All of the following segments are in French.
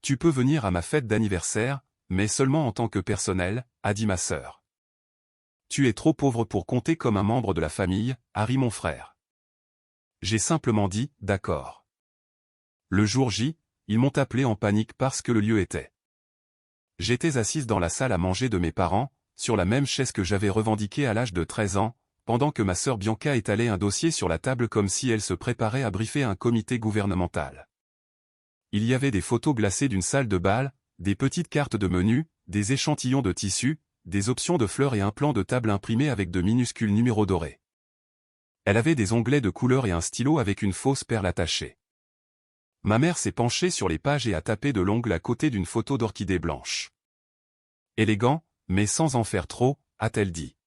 Tu peux venir à ma fête d'anniversaire, mais seulement en tant que personnel, a dit ma sœur. Tu es trop pauvre pour compter comme un membre de la famille, a ri mon frère. J'ai simplement dit, d'accord. Le jour J, ils m'ont appelé en panique parce que le lieu était. J'étais assise dans la salle à manger de mes parents, sur la même chaise que j'avais revendiquée à l'âge de 13 ans, pendant que ma sœur Bianca étalait un dossier sur la table comme si elle se préparait à briefer un comité gouvernemental. Il y avait des photos glacées d'une salle de bal, des petites cartes de menu, des échantillons de tissus, des options de fleurs et un plan de table imprimé avec de minuscules numéros dorés. Elle avait des onglets de couleur et un stylo avec une fausse perle attachée. Ma mère s'est penchée sur les pages et a tapé de l'ongle à côté d'une photo d'orchidée blanche. Élégant, mais sans en faire trop, a-t-elle dit.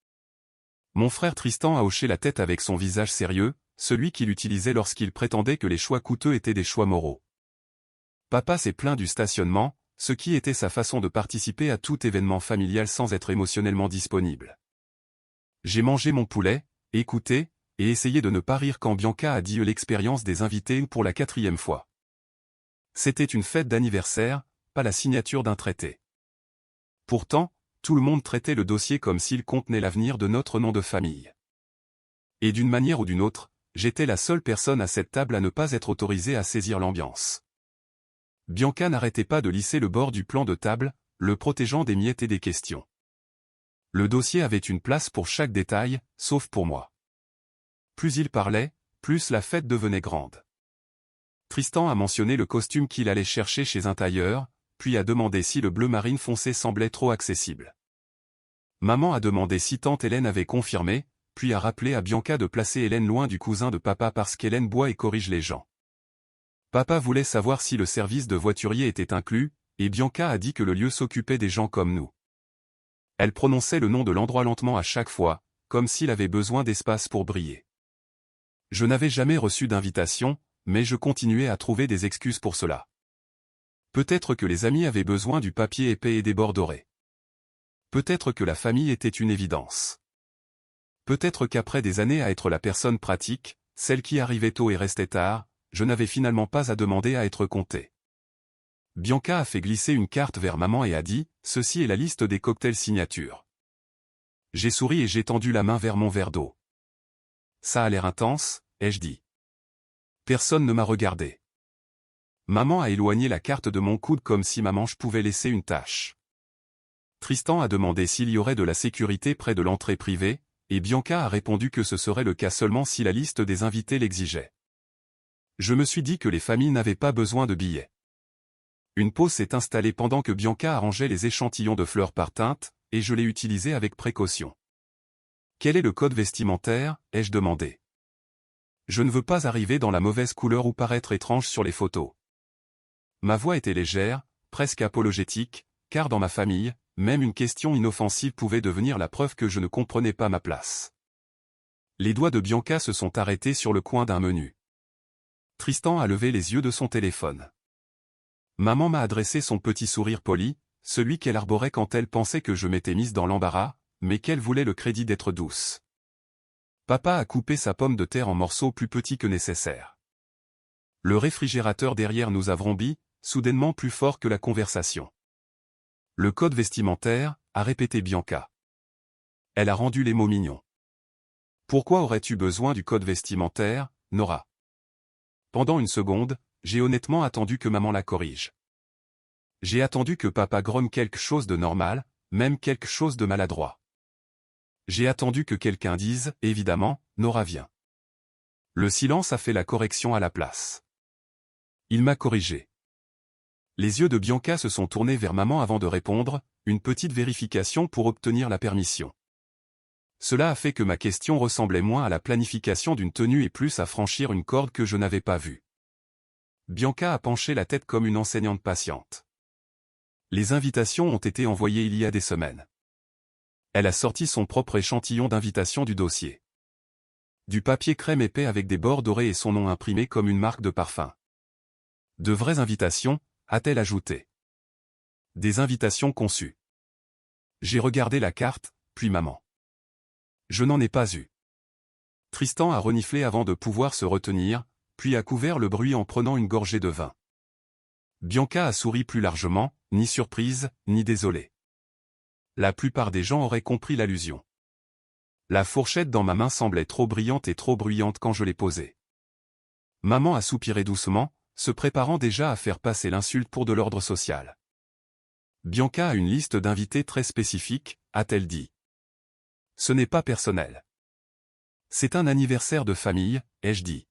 Mon frère Tristan a hoché la tête avec son visage sérieux, celui qu'il utilisait lorsqu'il prétendait que les choix coûteux étaient des choix moraux. Papa s'est plaint du stationnement, ce qui était sa façon de participer à tout événement familial sans être émotionnellement disponible. J'ai mangé mon poulet, écouté, et essayé de ne pas rire quand Bianca a dit l'expérience des invités pour la 4e fois. C'était une fête d'anniversaire, pas la signature d'un traité. Pourtant, tout le monde traitait le dossier comme s'il contenait l'avenir de notre nom de famille. Et d'une manière ou d'une autre, j'étais la seule personne à cette table à ne pas être autorisée à saisir l'ambiance. Bianca n'arrêtait pas de lisser le bord du plan de table, le protégeant des miettes et des questions. Le dossier avait une place pour chaque détail, sauf pour moi. Plus il parlait, plus la fête devenait grande. Tristan a mentionné le costume qu'il allait chercher chez un tailleur, puis a demandé si le bleu marine foncé semblait trop accessible. Maman a demandé si tante Hélène avait confirmé, puis a rappelé à Bianca de placer Hélène loin du cousin de papa parce qu'Hélène boit et corrige les gens. Papa voulait savoir si le service de voiturier était inclus, et Bianca a dit que le lieu s'occupait des gens comme nous. Elle prononçait le nom de l'endroit lentement à chaque fois, comme s'il avait besoin d'espace pour briller. Je n'avais jamais reçu d'invitation, mais je continuais à trouver des excuses pour cela. Peut-être que les amis avaient besoin du papier épais et des bords dorés. Peut-être que la famille était une évidence. Peut-être qu'après des années à être la personne pratique, celle qui arrivait tôt et restait tard, je n'avais finalement pas à demander à être compté. Bianca a fait glisser une carte vers maman et a dit « Ceci est la liste des cocktails signature ». J'ai souri et j'ai tendu la main vers mon verre d'eau. « Ça a l'air intense », ai-je dit. Personne ne m'a regardé. Maman a éloigné la carte de mon coude comme si ma manche pouvait laisser une tache. Tristan a demandé s'il y aurait de la sécurité près de l'entrée privée, et Bianca a répondu que ce serait le cas seulement si la liste des invités l'exigeait. Je me suis dit que les familles n'avaient pas besoin de billets. Une pause s'est installée pendant que Bianca arrangeait les échantillons de fleurs par teinte, et je l'ai utilisé avec précaution. « Quel est le code vestimentaire ?» ai-je demandé. Je ne veux pas arriver dans la mauvaise couleur ou paraître étrange sur les photos. Ma voix était légère, presque apologétique, car dans ma famille, même une question inoffensive pouvait devenir la preuve que je ne comprenais pas ma place. Les doigts de Bianca se sont arrêtés sur le coin d'un menu. Tristan a levé les yeux de son téléphone. Maman m'a adressé son petit sourire poli, celui qu'elle arborait quand elle pensait que je m'étais mise dans l'embarras, mais qu'elle voulait le crédit d'être douce. Papa a coupé sa pomme de terre en morceaux plus petits que nécessaire. Le réfrigérateur derrière nous a vrombi, soudainement plus fort que la conversation. Le code vestimentaire, a répété Bianca. Elle a rendu les mots mignons. Pourquoi aurais-tu besoin du code vestimentaire, Nora? Pendant une seconde, j'ai honnêtement attendu que maman la corrige. J'ai attendu que papa gromme quelque chose de normal, même quelque chose de maladroit. J'ai attendu que quelqu'un dise, évidemment, Nora vient. Le silence a fait la correction à la place. Il m'a corrigé. Les yeux de Bianca se sont tournés vers maman avant de répondre, une petite vérification pour obtenir la permission. Cela a fait que ma question ressemblait moins à la planification d'une tenue et plus à franchir une corde que je n'avais pas vue. Bianca a penché la tête comme une enseignante patiente. Les invitations ont été envoyées il y a des semaines. Elle a sorti son propre échantillon d'invitation du dossier. Du papier crème épais avec des bords dorés et son nom imprimé comme une marque de parfum. De vraies invitations, a-t-elle ajouté. Des invitations conçues. J'ai regardé la carte, puis maman. Je n'en ai pas eu. Tristan a reniflé avant de pouvoir se retenir, puis a couvert le bruit en prenant une gorgée de vin. Bianca a souri plus largement, ni surprise, ni désolée. La plupart des gens auraient compris l'allusion. La fourchette dans ma main semblait trop brillante et trop bruyante quand je l'ai posée. Maman a soupiré doucement, se préparant déjà à faire passer l'insulte pour de l'ordre social. Bianca a une liste d'invités très spécifique, a-t-elle dit. Ce n'est pas personnel. C'est un anniversaire de famille, ai-je dit.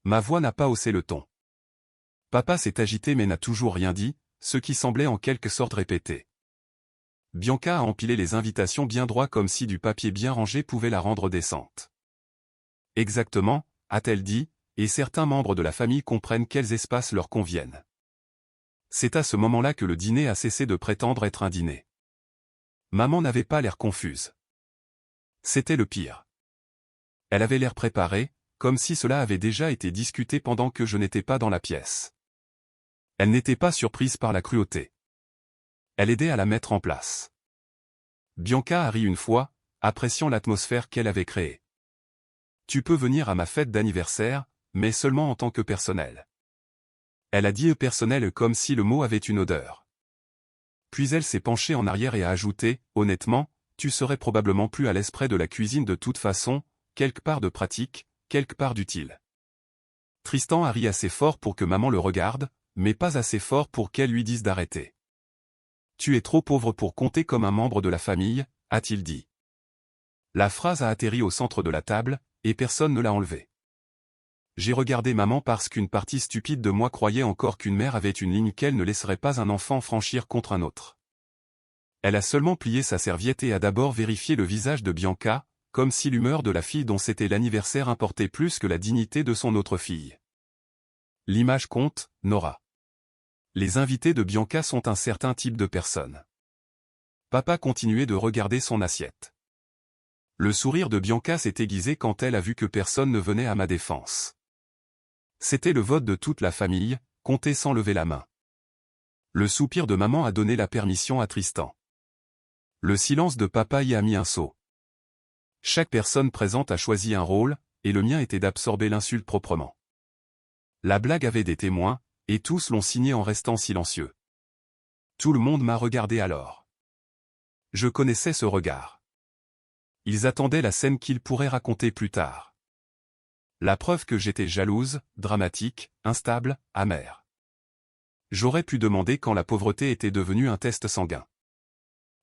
Ma voix n'a pas haussé le ton. Papa s'est agité mais n'a toujours rien dit, ce qui semblait en quelque sorte répéter. Bianca a empilé les invitations bien droit comme si du papier bien rangé pouvait la rendre décente. Exactement, a-t-elle dit, et certains membres de la famille comprennent quels espaces leur conviennent. C'est à ce moment-là que le dîner a cessé de prétendre être un dîner. Maman n'avait pas l'air confuse. C'était le pire. Elle avait l'air préparée, comme si cela avait déjà été discuté pendant que je n'étais pas dans la pièce. Elle n'était pas surprise par la cruauté. Elle aidait à la mettre en place. Bianca a ri une fois, appréciant l'atmosphère qu'elle avait créée. Tu peux venir à ma fête d'anniversaire, mais seulement en tant que personnel. Elle a dit personnel comme si le mot avait une odeur. Puis elle s'est penchée en arrière et a ajouté, honnêtement, tu serais probablement plus à l'aise près de la cuisine de toute façon, quelque part de pratique, quelque part d'utile. Tristan a ri assez fort pour que maman le regarde, mais pas assez fort pour qu'elle lui dise d'arrêter. Tu es trop pauvre pour compter comme un membre de la famille, a-t-il dit. La phrase a atterri au centre de la table, et personne ne l'a enlevée. J'ai regardé maman parce qu'une partie stupide de moi croyait encore qu'une mère avait une ligne qu'elle ne laisserait pas un enfant franchir contre un autre. Elle a seulement plié sa serviette et a d'abord vérifié le visage de Bianca, comme si l'humeur de la fille dont c'était l'anniversaire importait plus que la dignité de son autre fille. L'image compte, Nora. Les invités de Bianca sont un certain type de personne. Papa continuait de regarder son assiette. Le sourire de Bianca s'est aiguisé quand elle a vu que personne ne venait à ma défense. C'était le vote de toute la famille, compté sans lever la main. Le soupir de maman a donné la permission à Tristan. Le silence de papa y a mis un sceau. Chaque personne présente a choisi un rôle, et le mien était d'absorber l'insulte proprement. La blague avait des témoins, et tous l'ont signé en restant silencieux. Tout le monde m'a regardé alors. Je connaissais ce regard. Ils attendaient la scène qu'ils pourraient raconter plus tard. La preuve que j'étais jalouse, dramatique, instable, amère. J'aurais pu demander quand la pauvreté était devenue un test sanguin.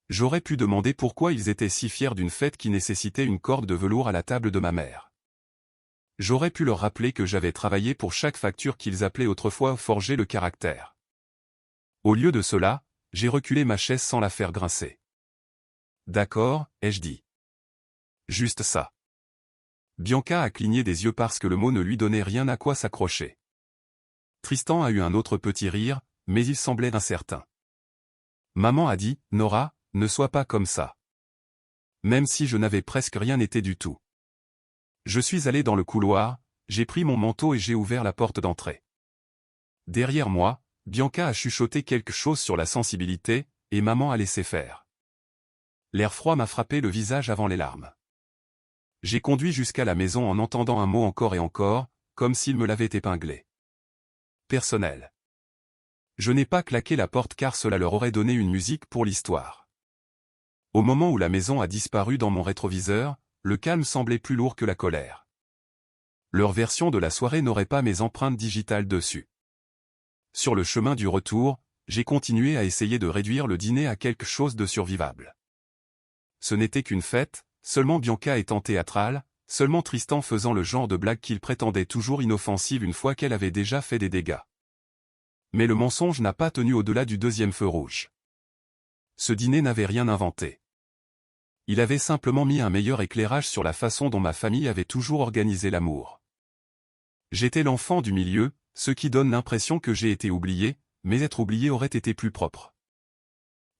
J'aurais pu demander pourquoi ils étaient si fiers d'une fête qui nécessitait une corde de velours à la table de ma mère. J'aurais pu leur rappeler que j'avais travaillé pour chaque facture qu'ils appelaient autrefois forger le caractère. Au lieu de cela, j'ai reculé ma chaise sans la faire grincer. D'accord, ai-je dit. Juste ça. Bianca a cligné des yeux parce que le mot ne lui donnait rien à quoi s'accrocher. Tristan a eu un autre petit rire, mais il semblait incertain. Maman a dit, Nora, ne sois pas comme ça. Même si je n'avais presque rien été du tout. Je suis allé dans le couloir, j'ai pris mon manteau et j'ai ouvert la porte d'entrée. Derrière moi, Bianca a chuchoté quelque chose sur la sensibilité, et maman a laissé faire. L'air froid m'a frappé le visage avant les larmes. J'ai conduit jusqu'à la maison en entendant un mot encore et encore, comme s'il me l'avait épinglé. Personnel. Je n'ai pas claqué la porte car cela leur aurait donné une musique pour l'histoire. Au moment où la maison a disparu dans mon rétroviseur, le calme semblait plus lourd que la colère. Leur version de la soirée n'aurait pas mes empreintes digitales dessus. Sur le chemin du retour, j'ai continué à essayer de réduire le dîner à quelque chose de survivable. Ce n'était qu'une fête, seulement Bianca étant théâtrale, seulement Tristan faisant le genre de blague qu'il prétendait toujours inoffensive une fois qu'elle avait déjà fait des dégâts. Mais le mensonge n'a pas tenu au-delà du deuxième feu rouge. Ce dîner n'avait rien inventé. Il avait simplement mis un meilleur éclairage sur la façon dont ma famille avait toujours organisé l'amour. J'étais l'enfant du milieu, ce qui donne l'impression que j'ai été oublié, mais être oublié aurait été plus propre.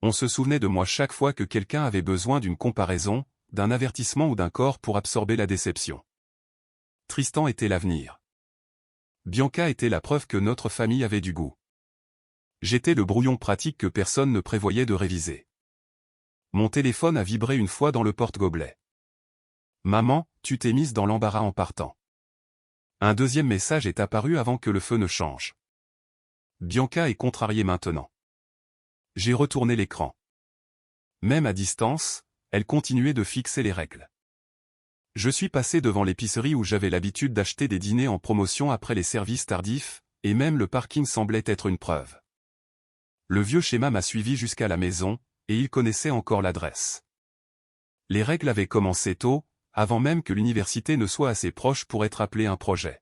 On se souvenait de moi chaque fois que quelqu'un avait besoin d'une comparaison, d'un avertissement ou d'un corps pour absorber la déception. Tristan était l'avenir. Bianca était la preuve que notre famille avait du goût. J'étais le brouillon pratique que personne ne prévoyait de réviser. Mon téléphone a vibré une fois dans le porte-gobelet. Maman, tu t'es mise dans l'embarras en partant. Un deuxième message est apparu avant que le feu ne change. Bianca est contrariée maintenant. J'ai retourné l'écran. Même à distance, elle continuait de fixer les règles. Je suis passé devant l'épicerie où j'avais l'habitude d'acheter des dîners en promotion après les services tardifs, et même le parking semblait être une preuve. Le vieux schéma m'a suivi jusqu'à la maison, et il connaissait encore l'adresse. Les règles avaient commencé tôt, avant même que l'université ne soit assez proche pour être appelée un projet.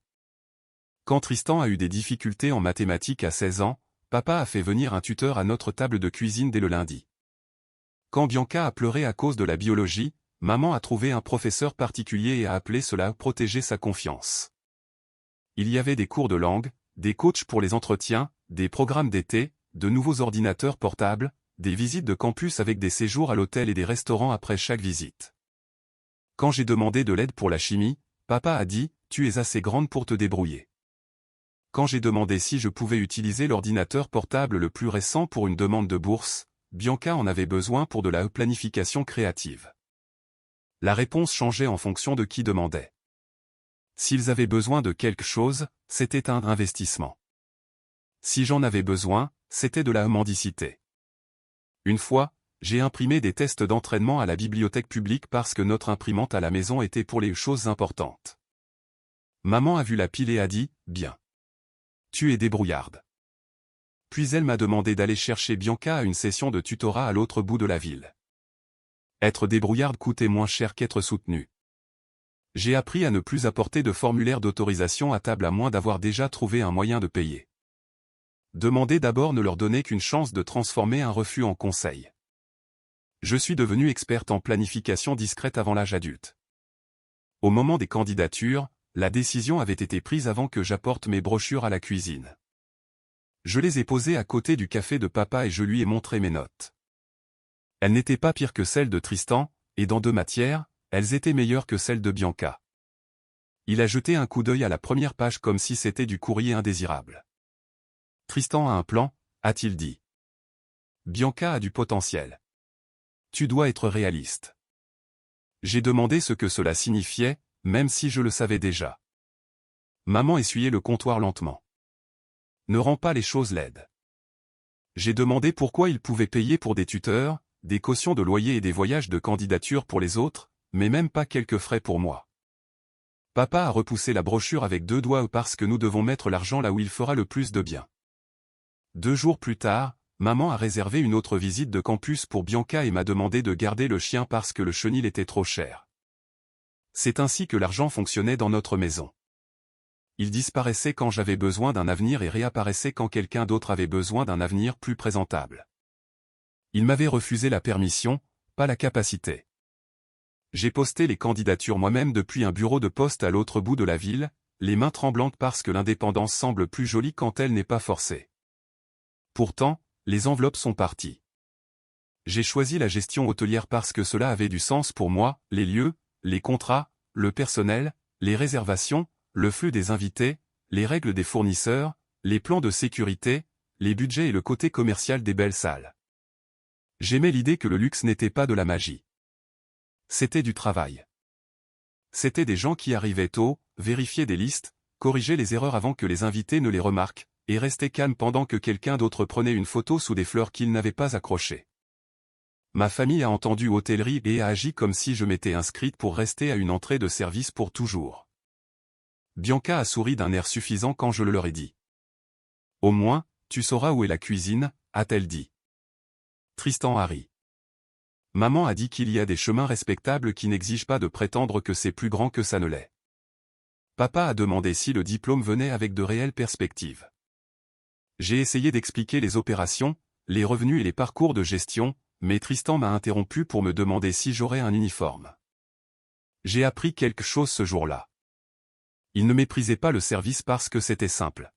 Quand Tristan a eu des difficultés en mathématiques à 16 ans, papa a fait venir un tuteur à notre table de cuisine dès le lundi. Quand Bianca a pleuré à cause de la biologie, maman a trouvé un professeur particulier et a appelé cela protéger sa confiance. Il y avait des cours de langue, des coachs pour les entretiens, des programmes d'été, de nouveaux ordinateurs portables, des visites de campus avec des séjours à l'hôtel et des restaurants après chaque visite. Quand j'ai demandé de l'aide pour la chimie, papa a dit « Tu es assez grande pour te débrouiller ». Quand j'ai demandé si je pouvais utiliser l'ordinateur portable le plus récent pour une demande de bourse, Bianca en avait besoin pour de la planification créative. La réponse changeait en fonction de qui demandait. S'ils avaient besoin de quelque chose, c'était un investissement. Si j'en avais besoin, c'était de la mendicité. Une fois, j'ai imprimé des tests d'entraînement à la bibliothèque publique parce que notre imprimante à la maison était pour les choses importantes. Maman a vu la pile et a dit « Bien. Tu es débrouillarde. » Puis elle m'a demandé d'aller chercher Bianca à une session de tutorat à l'autre bout de la ville. Être débrouillarde coûtait moins cher qu'être soutenue. J'ai appris à ne plus apporter de formulaire d'autorisation à table à moins d'avoir déjà trouvé un moyen de payer. Demander d'abord ne leur donnait qu'une chance de transformer un refus en conseil. Je suis devenue experte en planification discrète avant l'âge adulte. Au moment des candidatures, la décision avait été prise avant que j'apporte mes brochures à la cuisine. Je les ai posées à côté du café de papa et je lui ai montré mes notes. Elles n'étaient pas pires que celles de Tristan, et dans 2 matières, elles étaient meilleures que celles de Bianca. Il a jeté un coup d'œil à la première page comme si c'était du courrier indésirable. Tristan a un plan, a-t-il dit. Bianca a du potentiel. Tu dois être réaliste. J'ai demandé ce que cela signifiait, même si je le savais déjà. Maman essuyait le comptoir lentement. Ne rends pas les choses laides. J'ai demandé pourquoi il pouvait payer pour des tuteurs, des cautions de loyer et des voyages de candidature pour les autres, mais même pas quelques frais pour moi. Papa a repoussé la brochure avec 2 doigts parce que nous devons mettre l'argent là où il fera le plus de bien. 2 jours plus tard, maman a réservé une autre visite de campus pour Bianca et m'a demandé de garder le chien parce que le chenil était trop cher. C'est ainsi que l'argent fonctionnait dans notre maison. Il disparaissait quand j'avais besoin d'un avenir et réapparaissait quand quelqu'un d'autre avait besoin d'un avenir plus présentable. Il m'avait refusé la permission, pas la capacité. J'ai posté les candidatures moi-même depuis un bureau de poste à l'autre bout de la ville, les mains tremblantes parce que l'indépendance semble plus jolie quand elle n'est pas forcée. Pourtant, les enveloppes sont parties. J'ai choisi la gestion hôtelière parce que cela avait du sens pour moi, les lieux, les contrats, le personnel, les réservations, le flux des invités, les règles des fournisseurs, les plans de sécurité, les budgets et le côté commercial des belles salles. J'aimais l'idée que le luxe n'était pas de la magie. C'était du travail. C'était des gens qui arrivaient tôt, vérifiaient des listes, corrigeaient les erreurs avant que les invités ne les remarquent, et restaient calmes pendant que quelqu'un d'autre prenait une photo sous des fleurs qu'il n'avait pas accrochées. Ma famille a entendu hôtellerie et a agi comme si je m'étais inscrite pour rester à une entrée de service pour toujours. Bianca a souri d'un air suffisant quand je le leur ai dit. Au moins, tu sauras où est la cuisine, a-t-elle dit. Tristan a ri. Maman a dit qu'il y a des chemins respectables qui n'exigent pas de prétendre que c'est plus grand que ça ne l'est. Papa a demandé si le diplôme venait avec de réelles perspectives. J'ai essayé d'expliquer les opérations, les revenus et les parcours de gestion, mais Tristan m'a interrompu pour me demander si j'aurais un uniforme. J'ai appris quelque chose ce jour-là. Il ne méprisait pas le service parce que c'était simple.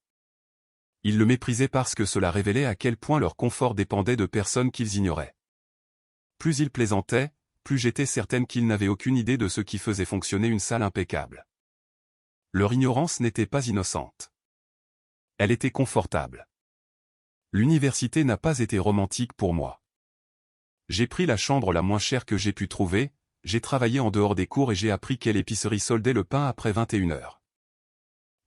Il le méprisait parce que cela révélait à quel point leur confort dépendait de personnes qu'ils ignoraient. Plus il plaisantait, plus j'étais certaine qu'ils n'avaient aucune idée de ce qui faisait fonctionner une salle impeccable. Leur ignorance n'était pas innocente. Elle était confortable. L'université n'a pas été romantique pour moi. J'ai pris la chambre la moins chère que j'ai pu trouver, j'ai travaillé en dehors des cours et j'ai appris quelle épicerie soldait le pain après 21 heures.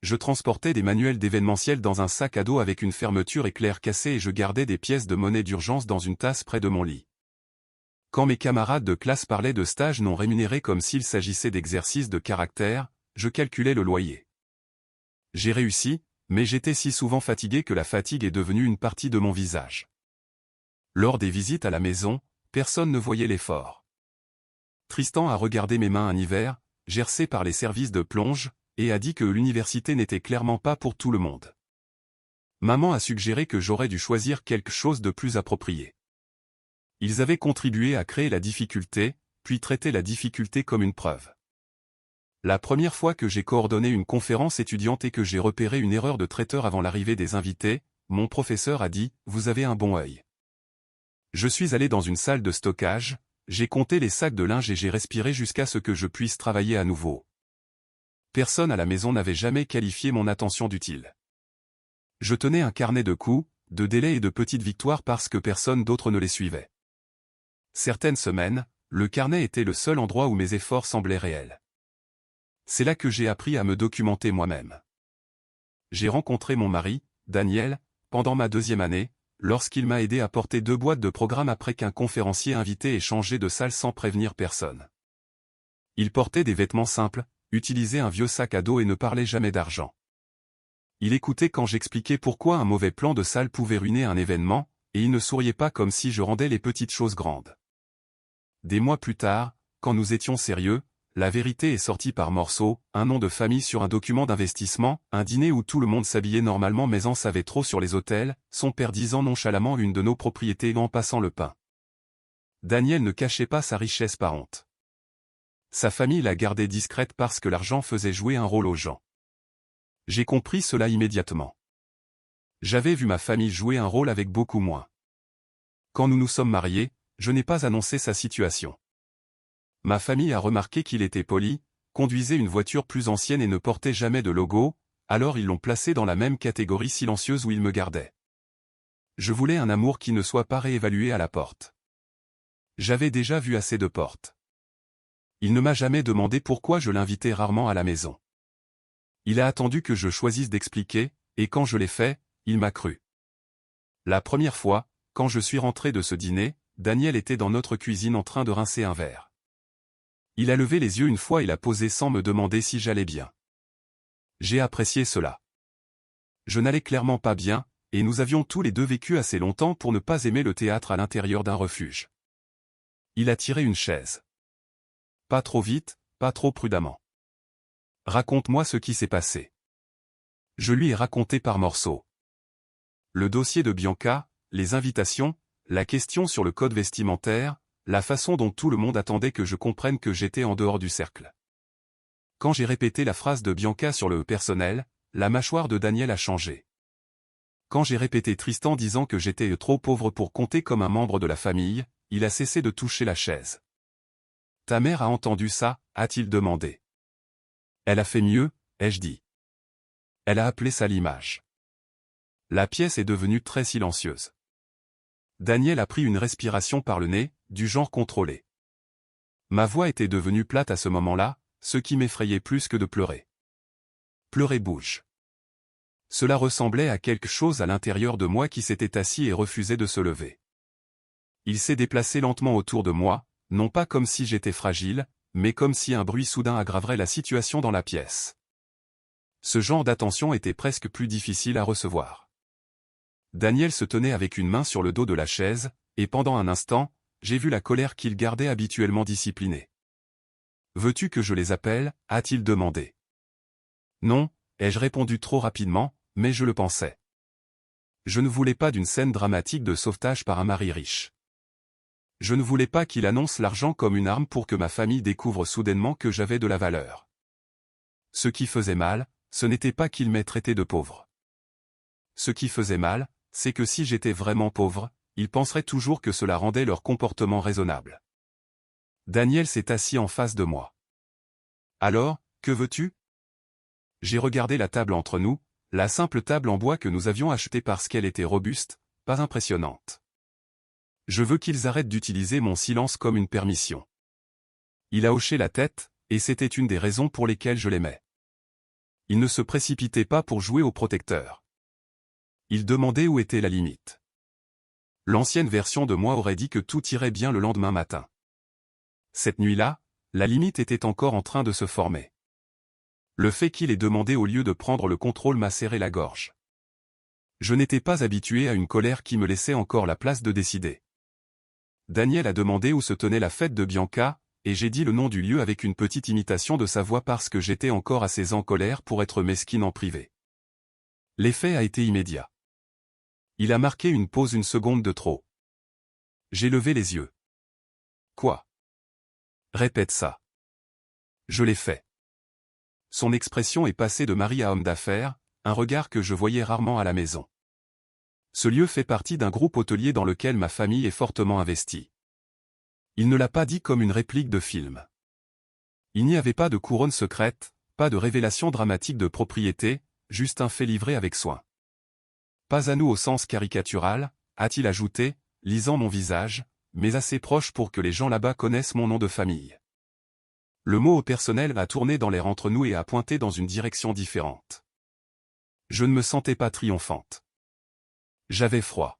Je transportais des manuels d'événementiel dans un sac à dos avec une fermeture éclair cassée et je gardais des pièces de monnaie d'urgence dans une tasse près de mon lit. Quand mes camarades de classe parlaient de stages non rémunérés comme s'il s'agissait d'exercices de caractère, je calculais le loyer. J'ai réussi, mais j'étais si souvent fatigué que la fatigue est devenue une partie de mon visage. Lors des visites à la maison, personne ne voyait l'effort. Tristan a regardé mes mains un hiver, gercées par les services de plonge, et a dit que l'université n'était clairement pas pour tout le monde. Maman a suggéré que j'aurais dû choisir quelque chose de plus approprié. Ils avaient contribué à créer la difficulté, puis traiter la difficulté comme une preuve. La première fois que j'ai coordonné une conférence étudiante et que j'ai repéré une erreur de traiteur avant l'arrivée des invités, mon professeur a dit « Vous avez un bon œil ». Je suis allé dans une salle de stockage, j'ai compté les sacs de linge et j'ai respiré jusqu'à ce que je puisse travailler à nouveau. Personne à la maison n'avait jamais qualifié mon attention d'utile. Je tenais un carnet de coups, de délais et de petites victoires parce que personne d'autre ne les suivait. Certaines semaines, le carnet était le seul endroit où mes efforts semblaient réels. C'est là que j'ai appris à me documenter moi-même. J'ai rencontré mon mari, Daniel, pendant ma 2e année, lorsqu'il m'a aidé à porter 2 boîtes de programmes après qu'un conférencier invité ait changé de salle sans prévenir personne. Il portait des vêtements simples, utilisait un vieux sac à dos et ne parlait jamais d'argent. Il écoutait quand j'expliquais pourquoi un mauvais plan de salle pouvait ruiner un événement, et il ne souriait pas comme si je rendais les petites choses grandes. Des mois plus tard, quand nous étions sérieux, la vérité est sortie par morceaux, un nom de famille sur un document d'investissement, un dîner où tout le monde s'habillait normalement mais en savait trop sur les hôtels, son père disant nonchalamment une de nos propriétés en passant le pain. Daniel ne cachait pas sa richesse par honte. Sa famille la gardait discrète parce que l'argent faisait jouer un rôle aux gens. J'ai compris cela immédiatement. J'avais vu ma famille jouer un rôle avec beaucoup moins. Quand nous nous sommes mariés, je n'ai pas annoncé sa situation. Ma famille a remarqué qu'il était poli, conduisait une voiture plus ancienne et ne portait jamais de logo, alors ils l'ont placé dans la même catégorie silencieuse où il me gardait. Je voulais un amour qui ne soit pas réévalué à la porte. J'avais déjà vu assez de portes. Il ne m'a jamais demandé pourquoi je l'invitais rarement à la maison. Il a attendu que je choisisse d'expliquer, et quand je l'ai fait, il m'a cru. La première fois, quand je suis rentré de ce dîner, Daniel était dans notre cuisine en train de rincer un verre. Il a levé les yeux une fois et l'a posé sans me demander si j'allais bien. J'ai apprécié cela. Je n'allais clairement pas bien, et nous avions tous les deux vécu assez longtemps pour ne pas aimer le théâtre à l'intérieur d'un refuge. Il a tiré une chaise. Pas trop vite, pas trop prudemment. Raconte-moi ce qui s'est passé. Je lui ai raconté par morceaux. Le dossier de Bianca, les invitations, la question sur le code vestimentaire, la façon dont tout le monde attendait que je comprenne que j'étais en dehors du cercle. Quand j'ai répété la phrase de Bianca sur le personnel, la mâchoire de Daniel a changé. Quand j'ai répété Tristan disant que j'étais trop pauvre pour compter comme un membre de la famille, il a cessé de toucher la chaise. « Ta mère a entendu ça ?» a-t-il demandé. « Elle a fait mieux » ai-je dit. Elle a appelé ça l'image. La pièce est devenue très silencieuse. Daniel a pris une respiration par le nez, du genre contrôlé. Ma voix était devenue plate à ce moment-là, ce qui m'effrayait plus que de pleurer. Pleurer bouge. Cela ressemblait à quelque chose à l'intérieur de moi qui s'était assis et refusait de se lever. Il s'est déplacé lentement autour de moi, non pas comme si j'étais fragile, mais comme si un bruit soudain aggraverait la situation dans la pièce. Ce genre d'attention était presque plus difficile à recevoir. Daniel se tenait avec une main sur le dos de la chaise, et pendant un instant, j'ai vu la colère qu'il gardait habituellement disciplinée. « Veux-tu que je les appelle ?» a-t-il demandé. « Non » ai-je répondu trop rapidement, mais je le pensais. Je ne voulais pas d'une scène dramatique de sauvetage par un mari riche. Je ne voulais pas qu'il annonce l'argent comme une arme pour que ma famille découvre soudainement que j'avais de la valeur. Ce qui faisait mal, ce n'était pas qu'il m'ait traité de pauvre. Ce qui faisait mal, c'est que si j'étais vraiment pauvre, ils penseraient toujours que cela rendait leur comportement raisonnable. Daniel s'est assis en face de moi. « Alors, que veux-tu » J'ai regardé la table entre nous, la simple table en bois que nous avions achetée parce qu'elle était robuste, pas impressionnante. Je veux qu'ils arrêtent d'utiliser mon silence comme une permission. Il a hoché la tête, et c'était une des raisons pour lesquelles je l'aimais. Il ne se précipitait pas pour jouer au protecteur. Il demandait où était la limite. L'ancienne version de moi aurait dit que tout irait bien le lendemain matin. Cette nuit-là, la limite était encore en train de se former. Le fait qu'il ait demandé au lieu de prendre le contrôle m'a serré la gorge. Je n'étais pas habitué à une colère qui me laissait encore la place de décider. Daniel a demandé où se tenait la fête de Bianca, et j'ai dit le nom du lieu avec une petite imitation de sa voix parce que j'étais encore assez en colère pour être mesquine en privé. L'effet a été immédiat. Il a marqué une pause une seconde de trop. J'ai levé les yeux. Quoi? Répète ça. Je l'ai fait. Son expression est passée de mari à homme d'affaires, un regard que je voyais rarement à la maison. Ce lieu fait partie d'un groupe hôtelier dans lequel ma famille est fortement investie. Il ne l'a pas dit comme une réplique de film. Il n'y avait pas de couronne secrète, pas de révélation dramatique de propriété, juste un fait livré avec soin. Pas à nous au sens caricatural, a-t-il ajouté, lisant mon visage, mais assez proche pour que les gens là-bas connaissent mon nom de famille. Le mot au personnel a tourné dans l'air entre nous et a pointé dans une direction différente. Je ne me sentais pas triomphante. J'avais froid.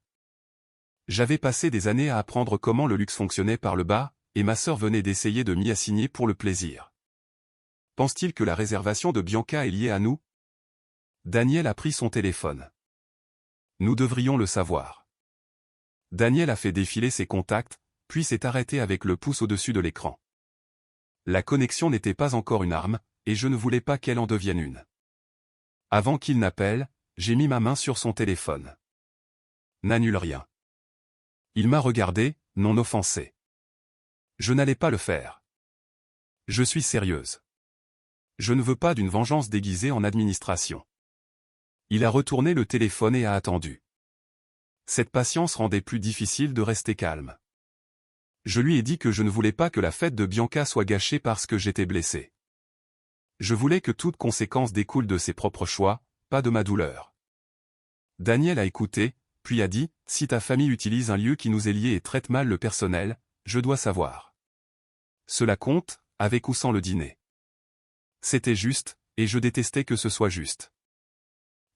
J'avais passé des années à apprendre comment le luxe fonctionnait par le bas, et ma sœur venait d'essayer de m'y assigner pour le plaisir. Pense-t-il que la réservation de Bianca est liée à nous? Daniel a pris son téléphone. Nous devrions le savoir. Daniel a fait défiler ses contacts, puis s'est arrêté avec le pouce au-dessus de l'écran. La connexion n'était pas encore une arme, et je ne voulais pas qu'elle en devienne une. Avant qu'il n'appelle, j'ai mis ma main sur son téléphone. N'annule rien. Il m'a regardé, non offensé. Je n'allais pas le faire. Je suis sérieuse. Je ne veux pas d'une vengeance déguisée en administration. Il a retourné le téléphone et a attendu. Cette patience rendait plus difficile de rester calme. Je lui ai dit que je ne voulais pas que la fête de Bianca soit gâchée parce que j'étais blessé. Je voulais que toute conséquence découle de ses propres choix, pas de ma douleur. Daniel a écouté, puis a dit, « Si ta famille utilise un lieu qui nous est lié et traite mal le personnel, je dois savoir. Cela compte, avec ou sans le dîner. » C'était juste, et je détestais que ce soit juste.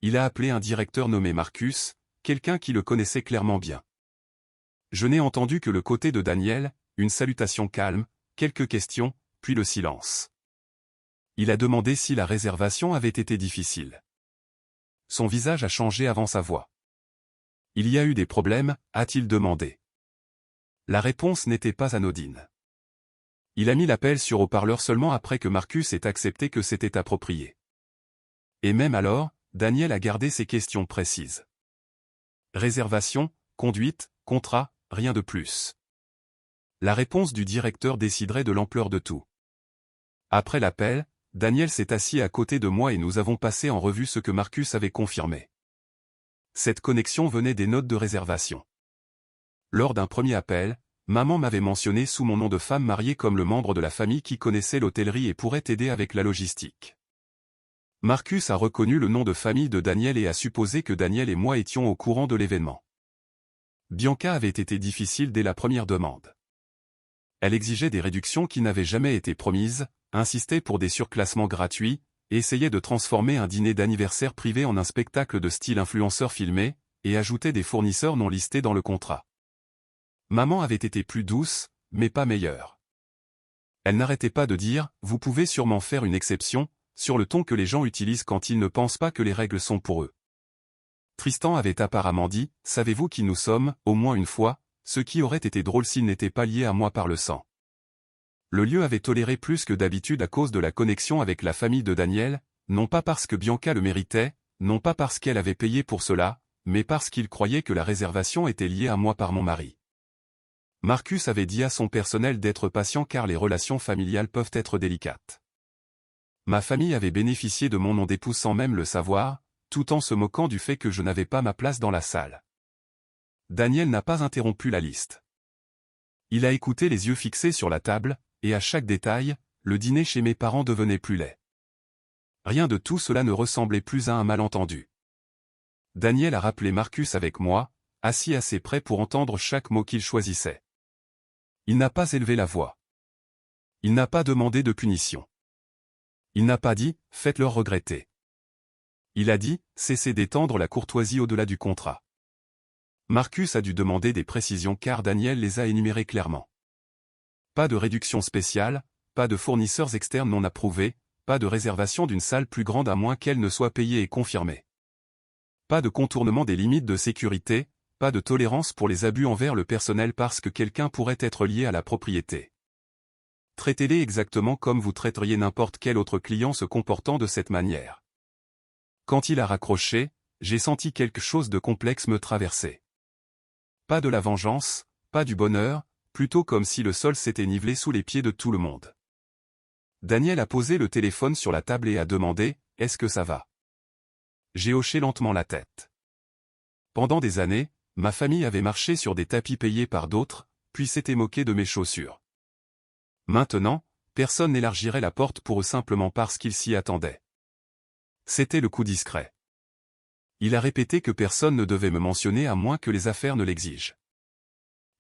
Il a appelé un directeur nommé Marcus, quelqu'un qui le connaissait clairement bien. Je n'ai entendu que le côté de Daniel, une salutation calme, quelques questions, puis le silence. Il a demandé si la réservation avait été difficile. Son visage a changé avant sa voix. Il y a eu des problèmes, a-t-il demandé. La réponse n'était pas anodine. Il a mis l'appel sur haut-parleur seulement après que Marcus ait accepté que c'était approprié. Et même alors, Daniel a gardé ses questions précises. Réservation, conduite, contrat, rien de plus. La réponse du directeur déciderait de l'ampleur de tout. Après l'appel, Daniel s'est assis à côté de moi et nous avons passé en revue ce que Marcus avait confirmé. Cette connexion venait des notes de réservation. Lors d'un premier appel, maman m'avait mentionné sous mon nom de femme mariée comme le membre de la famille qui connaissait l'hôtellerie et pourrait aider avec la logistique. Marcus a reconnu le nom de famille de Daniel et a supposé que Daniel et moi étions au courant de l'événement. Bianca avait été difficile dès la première demande. Elle exigeait des réductions qui n'avaient jamais été promises, insistait pour des surclassements gratuits, et essayait de transformer un dîner d'anniversaire privé en un spectacle de style influenceur filmé, et ajoutait des fournisseurs non listés dans le contrat. Maman avait été plus douce, mais pas meilleure. Elle n'arrêtait pas de dire « Vous pouvez sûrement faire une exception », sur le ton que les gens utilisent quand ils ne pensent pas que les règles sont pour eux. Tristan avait apparemment dit « Savez-vous qui nous sommes, au moins une fois, ce qui aurait été drôle s'il n'était pas lié à moi par le sang. » Le lieu avait toléré plus que d'habitude à cause de la connexion avec la famille de Daniel, non pas parce que Bianca le méritait, non pas parce qu'elle avait payé pour cela, mais parce qu'il croyait que la réservation était liée à moi par mon mari. Marcus avait dit à son personnel d'être patient car les relations familiales peuvent être délicates. Ma famille avait bénéficié de mon nom d'épouse sans même le savoir, tout en se moquant du fait que je n'avais pas ma place dans la salle. Daniel n'a pas interrompu la liste. Il a écouté les yeux fixés sur la table, et à chaque détail, le dîner chez mes parents devenait plus laid. Rien de tout cela ne ressemblait plus à un malentendu. Daniel a rappelé Marcus avec moi, assis assez près pour entendre chaque mot qu'il choisissait. Il n'a pas élevé la voix. Il n'a pas demandé de punition. Il n'a pas dit « faites-leur regretter ». Il a dit, cessez d'étendre la courtoisie au-delà du contrat. Marcus a dû demander des précisions car Daniel les a énumérées clairement. Pas de réduction spéciale, pas de fournisseurs externes non approuvés, pas de réservation d'une salle plus grande à moins qu'elle ne soit payée et confirmée. Pas de contournement des limites de sécurité, pas de tolérance pour les abus envers le personnel parce que quelqu'un pourrait être lié à la propriété. Traitez-les exactement comme vous traiteriez n'importe quel autre client se comportant de cette manière. Quand il a raccroché, j'ai senti quelque chose de complexe me traverser. Pas de la vengeance, pas du bonheur, plutôt comme si le sol s'était nivelé sous les pieds de tout le monde. Daniel a posé le téléphone sur la table et a demandé « Est-ce que ça va ?» J'ai hoché lentement la tête. Pendant des années, ma famille avait marché sur des tapis payés par d'autres, puis s'était moqué de mes chaussures. Maintenant, personne n'élargirait la porte pour eux simplement parce qu'ils s'y attendaient. C'était le coup discret. Il a répété que personne ne devait me mentionner à moins que les affaires ne l'exigent.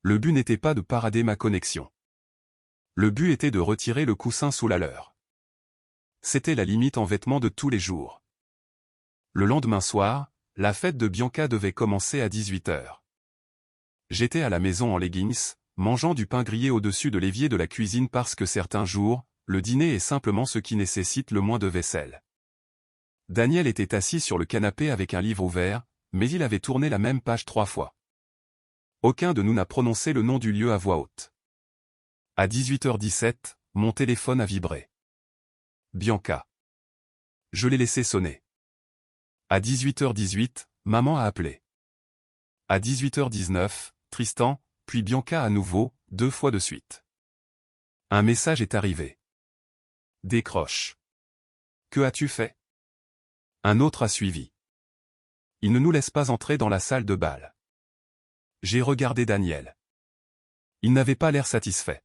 Le but n'était pas de parader ma connexion. Le but était de retirer le coussin sous la leur. C'était la limite en vêtements de tous les jours. Le lendemain soir, la fête de Bianca devait commencer à 18h. J'étais à la maison en leggings, mangeant du pain grillé au-dessus de l'évier de la cuisine parce que certains jours, le dîner est simplement ce qui nécessite le moins de vaisselle. Daniel était assis sur le canapé avec un livre ouvert, mais il avait tourné la même page 3 fois. Aucun de nous n'a prononcé le nom du lieu à voix haute. À 18h17, mon téléphone a vibré. Bianca. Je l'ai laissé sonner. À 18h18, maman a appelé. À 18h19, Tristan, puis Bianca à nouveau, 2 fois de suite. Un message est arrivé. Décroche. Que as-tu fait? Un autre a suivi. Il ne nous laisse pas entrer dans la salle de bal. J'ai regardé Daniel. Il n'avait pas l'air satisfait.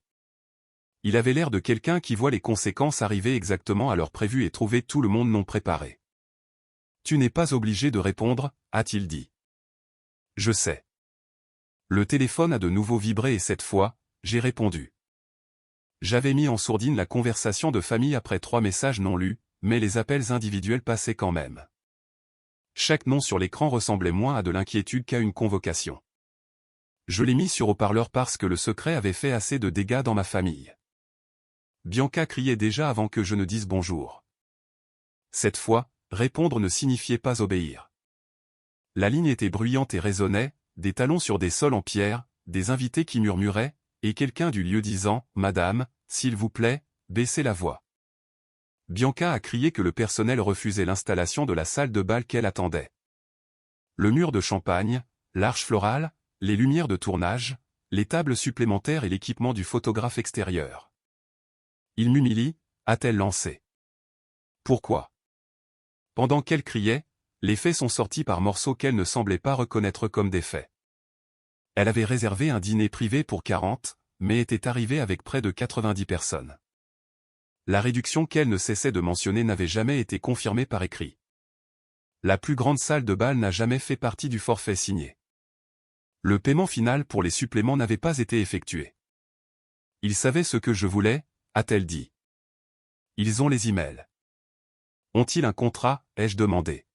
Il avait l'air de quelqu'un qui voit les conséquences arriver exactement à l'heure prévue et trouver tout le monde non préparé. Tu n'es pas obligé de répondre, a-t-il dit. Je sais. Le téléphone a de nouveau vibré et cette fois, j'ai répondu. J'avais mis en sourdine la conversation de famille après 3 messages non lus, mais les appels individuels passaient quand même. Chaque nom sur l'écran ressemblait moins à de l'inquiétude qu'à une convocation. Je l'ai mis sur haut-parleur parce que le secret avait fait assez de dégâts dans ma famille. Bianca criait déjà avant que je ne dise bonjour. Cette fois, répondre ne signifiait pas obéir. La ligne était bruyante et résonnait, des talons sur des sols en pierre, des invités qui murmuraient, et quelqu'un du lieu disant « Madame, s'il vous plaît, baissez la voix ». Bianca a crié que le personnel refusait l'installation de la salle de bal qu'elle attendait. Le mur de champagne, l'arche florale, les lumières de tournage, les tables supplémentaires et l'équipement du photographe extérieur. Il m'humilie, a-t-elle lancé. Pourquoi? Pendant qu'elle criait, les faits sont sortis par morceaux qu'elle ne semblait pas reconnaître comme des faits. Elle avait réservé un dîner privé pour 40, mais était arrivée avec près de 90 personnes. La réduction qu'elle ne cessait de mentionner n'avait jamais été confirmée par écrit. La plus grande salle de bal n'a jamais fait partie du forfait signé. Le paiement final pour les suppléments n'avait pas été effectué. Ils savaient ce que je voulais, a-t-elle dit. Ils ont les emails. Ont-ils un contrat, ai-je demandé.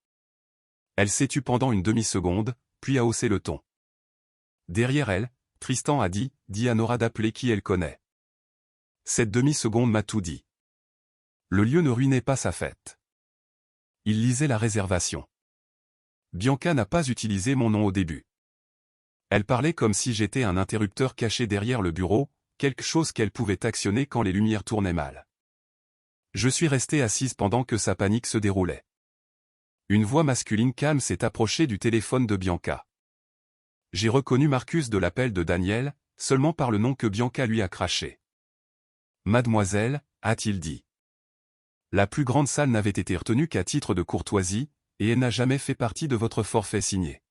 Elle s'est tue pendant une demi-seconde, puis a haussé le ton. Derrière elle, Tristan a dit, dis à Nora d'appeler qui elle connaît. Cette demi-seconde m'a tout dit. Le lieu ne ruinait pas sa fête. Il lisait la réservation. Bianca n'a pas utilisé mon nom au début. Elle parlait comme si j'étais un interrupteur caché derrière le bureau, quelque chose qu'elle pouvait actionner quand les lumières tournaient mal. Je suis resté assise pendant que sa panique se déroulait. Une voix masculine calme s'est approchée du téléphone de Bianca. J'ai reconnu Marcus de l'appel de Daniel, seulement par le nom que Bianca lui a craché. Mademoiselle, a-t-il dit. La plus grande salle n'avait été retenue qu'à titre de courtoisie, et elle n'a jamais fait partie de votre forfait signé.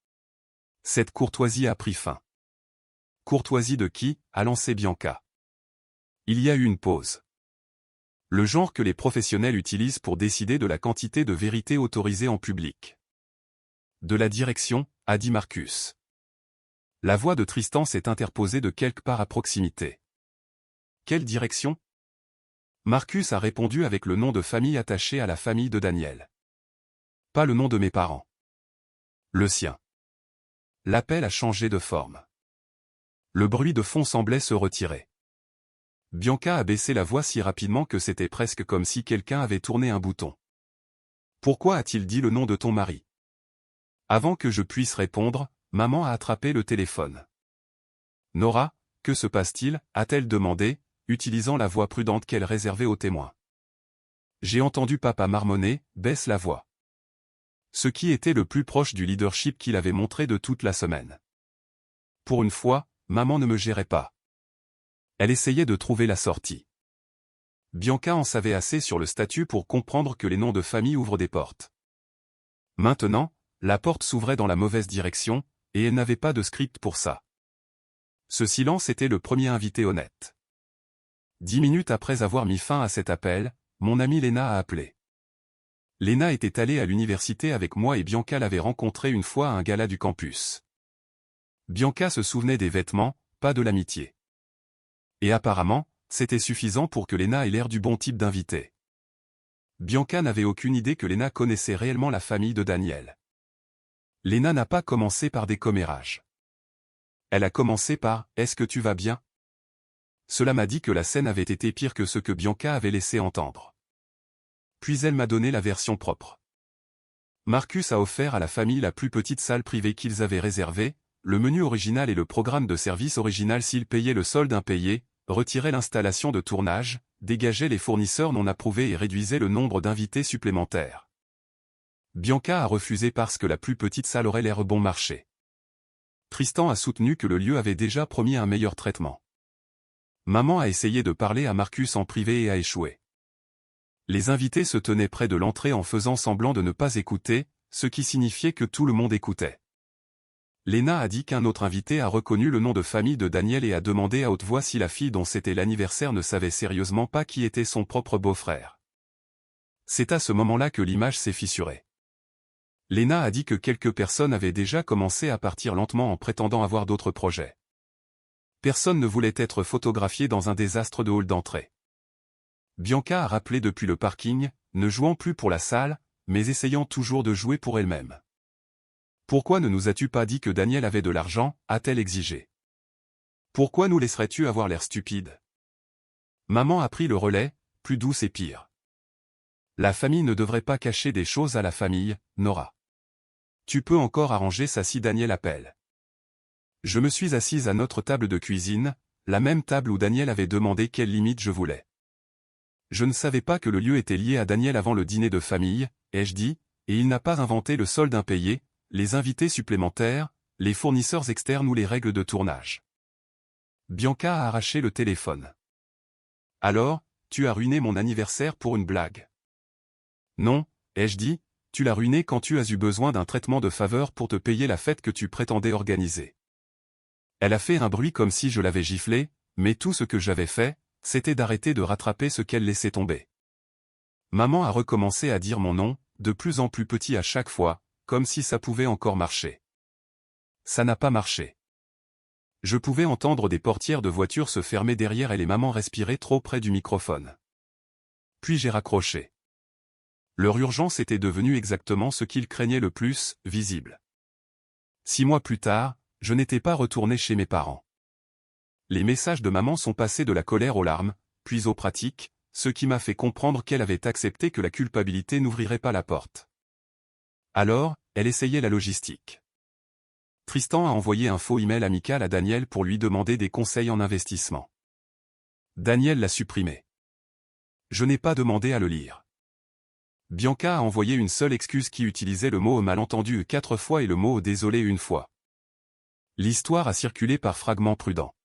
Cette courtoisie a pris fin. Courtoisie de qui, a lancé Bianca. Il y a eu une pause. Le genre que les professionnels utilisent pour décider de la quantité de vérité autorisée en public. De la direction, a dit Marcus. La voix de Tristan s'est interposée de quelque part à proximité. Quelle direction? Marcus a répondu avec le nom de famille attaché à la famille de Daniel. Pas le nom de mes parents. Le sien. L'appel a changé de forme. Le bruit de fond semblait se retirer. Bianca a baissé la voix si rapidement que c'était presque comme si quelqu'un avait tourné un bouton. Pourquoi a-t-il dit le nom de ton mari? Avant que je puisse répondre, maman a attrapé le téléphone. Nora, que se passe-t-il? A-t-elle demandé, utilisant la voix prudente qu'elle réservait aux témoins. J'ai entendu papa marmonner, baisse la voix. Ce qui était le plus proche du leadership qu'il avait montré de toute la semaine. Pour une fois, maman ne me gérait pas. Elle essayait de trouver la sortie. Bianca en savait assez sur le statut pour comprendre que les noms de famille ouvrent des portes. Maintenant, la porte s'ouvrait dans la mauvaise direction, et elle n'avait pas de script pour ça. Ce silence était le premier invité honnête. 10 minutes après avoir mis fin à cet appel, mon amie Léna a appelé. Léna était allée à l'université avec moi et Bianca l'avait rencontrée une fois à un gala du campus. Bianca se souvenait des vêtements, pas de l'amitié. Et apparemment, c'était suffisant pour que Léna ait l'air du bon type d'invité. Bianca n'avait aucune idée que Léna connaissait réellement la famille de Daniel. Léna n'a pas commencé par des commérages. Elle a commencé par « Est-ce que tu vas bien ?» Cela m'a dit que la scène avait été pire que ce que Bianca avait laissé entendre. Puis elle m'a donné la version propre. Marcus a offert à la famille la plus petite salle privée qu'ils avaient réservée, le menu original et le programme de service original s'ils payaient le solde impayé, retiraient l'installation de tournage, dégageaient les fournisseurs non approuvés et réduisaient le nombre d'invités supplémentaires. Bianca a refusé parce que la plus petite salle aurait l'air bon marché. Tristan a soutenu que le lieu avait déjà promis un meilleur traitement. Maman a essayé de parler à Marcus en privé et a échoué. Les invités se tenaient près de l'entrée en faisant semblant de ne pas écouter, ce qui signifiait que tout le monde écoutait. Léna a dit qu'un autre invité a reconnu le nom de famille de Daniel et a demandé à haute voix si la fille dont c'était l'anniversaire ne savait sérieusement pas qui était son propre beau-frère. C'est à ce moment-là que l'image s'est fissurée. Léna a dit que quelques personnes avaient déjà commencé à partir lentement en prétendant avoir d'autres projets. Personne ne voulait être photographié dans un désastre de hall d'entrée. Bianca a rappelé depuis le parking, ne jouant plus pour la salle, mais essayant toujours de jouer pour elle-même. Pourquoi ne nous as-tu pas dit que Daniel avait de l'argent, a-t-elle exigé. Pourquoi nous laisserais-tu avoir l'air stupide? Maman a pris le relais, plus douce et pire. La famille ne devrait pas cacher des choses à la famille, Nora. Tu peux encore arranger ça si Daniel appelle. Je me suis assise à notre table de cuisine, la même table où Daniel avait demandé quelle limite je voulais. Je ne savais pas que le lieu était lié à Daniel avant le dîner de famille, ai-je dit, et il n'a pas inventé le solde impayé, les invités supplémentaires, les fournisseurs externes ou les règles de tournage. Bianca a arraché le téléphone. Alors, tu as ruiné mon anniversaire pour une blague. Non, ai-je dit, tu l'as ruiné quand tu as eu besoin d'un traitement de faveur pour te payer la fête que tu prétendais organiser. Elle a fait un bruit comme si je l'avais giflé, mais tout ce que j'avais fait, c'était d'arrêter de rattraper ce qu'elle laissait tomber. Maman a recommencé à dire mon nom, de plus en plus petit à chaque fois, comme si ça pouvait encore marcher. Ça n'a pas marché. Je pouvais entendre des portières de voiture se fermer derrière elle et maman respirer trop près du microphone. Puis j'ai raccroché. Leur urgence était devenue exactement ce qu'ils craignaient le plus, visible. 6 mois plus tard, je n'étais pas retourné chez mes parents. Les messages de maman sont passés de la colère aux larmes, puis aux pratiques, ce qui m'a fait comprendre qu'elle avait accepté que la culpabilité n'ouvrirait pas la porte. Alors, elle essayait la logistique. Tristan a envoyé un faux email amical à Daniel pour lui demander des conseils en investissement. Daniel l'a supprimé. Je n'ai pas demandé à le lire. Bianca a envoyé une seule excuse qui utilisait le mot malentendu 4 fois et le mot désolé une fois. L'histoire a circulé par fragments prudents.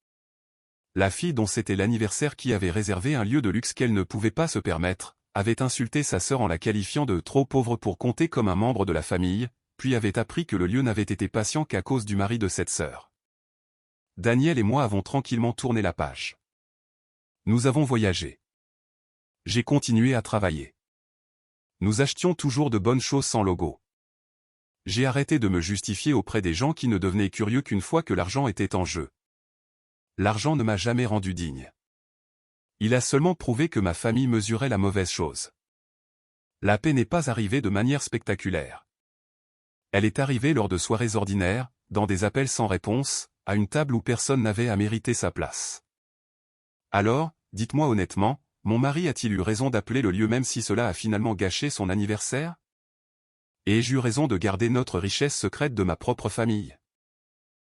La fille dont c'était l'anniversaire qui avait réservé un lieu de luxe qu'elle ne pouvait pas se permettre, avait insulté sa sœur en la qualifiant de trop pauvre pour compter comme un membre de la famille, puis avait appris que le lieu n'avait été patient qu'à cause du mari de cette sœur. Daniel et moi avons tranquillement tourné la page. Nous avons voyagé. J'ai continué à travailler. Nous achetions toujours de bonnes choses sans logo. J'ai arrêté de me justifier auprès des gens qui ne devenaient curieux qu'une fois que l'argent était en jeu. L'argent ne m'a jamais rendu digne. Il a seulement prouvé que ma famille mesurait la mauvaise chose. La paix n'est pas arrivée de manière spectaculaire. Elle est arrivée lors de soirées ordinaires, dans des appels sans réponse, à une table où personne n'avait à mériter sa place. Alors, dites-moi honnêtement, mon mari a-t-il eu raison d'appeler le lieu même si cela a finalement gâché son anniversaire? Ai-je eu raison de garder notre richesse secrète de ma propre famille?